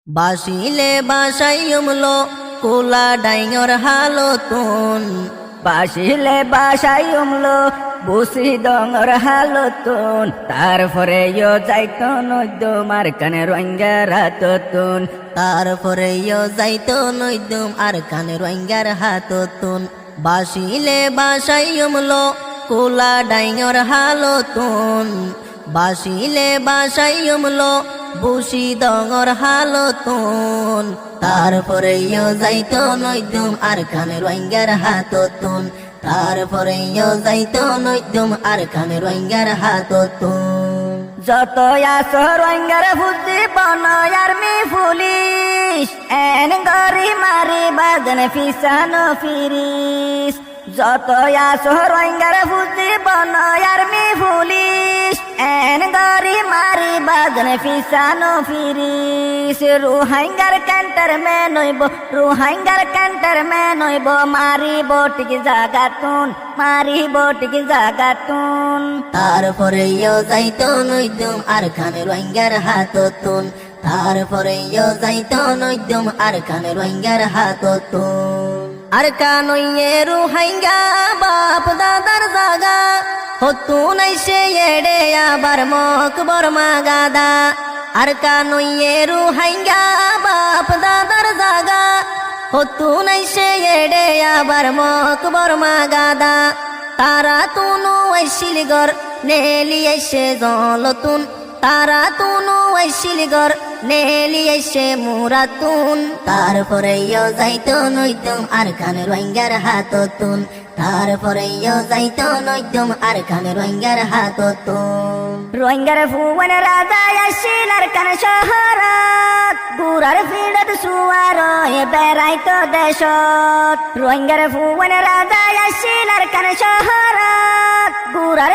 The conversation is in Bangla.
বাসিলে বাসাইমলো কোলা ডাইঙর হালতুন বাসিলে বাসাই উমলো বুসি ডঙর হালতুন তারপরে যাইতো নদ্য মার কানে রঙ্গা রাততুন তারপরে যাইতো নইদুম আর কানে রোহিঙ্গার হাততুন বাসিলে বাসাইমলো কোলা ডাইঙর হালতুন বাসিলে বাসাইমলো বুসি ডঙর হালতুন তারপরে যাইতো নইদুম আর কানে রোহিঙ্গার হাততুন তারপরে যাইতো নইদুম আর কানে রোহিঙ্গার হাততুন যত আসো রঙ্গার বুদ্ধি বনয়ার মি পুলিশ এন গরি মারি বাদন ফিসানো ফিরিস যত আসো রঙ্গার বুদ্ধি বনয়ার মি পুলিশ এন গরি মারি বাদন ফিসানো ফিরিস রোহিঙ্গার ক্যান্টার মে নইব রোহিঙ্গার ক্যান্টার মে নইব মারি বটিক জাগাতুন মারি বটিক জাগাতুন তারপরে যাইতো নইদুম আর কানে রোহিঙ্গার হাততুন তারপরে যাইতো নইদুম আর কানে রোহিঙ্গার হাততুন আর কানইয়ে রোহিঙ্গা বাপ দাদার জাগা হতুন আইসে এড়ে আবার মকবর মাগাদা আর কানইয়ে রোহিঙ্গা বাপ দাদার জাগা হতুন আইসে এড়ে আবার মকবর মাগাদা তারা তুনু আইসিল গর নেলি আইসে জলতুন তারা তুনু আইসিল গর নেলি আইসে মুরাতুন তারপরে যাইতো নইদুম আর কানে রোহিঙ্গার হাততুন তারপরে যাইতো নইদুম আর কানে রোহিঙ্গার হাততুন রোহিঙ্গার ফুবন রাজা আসিল আর কান শহরত গুরার ফিরত সুয়ার বেড়াইতো দেশত রোহিঙ্গার ফুবন রাজা আসিল আর কান শহরত গুরার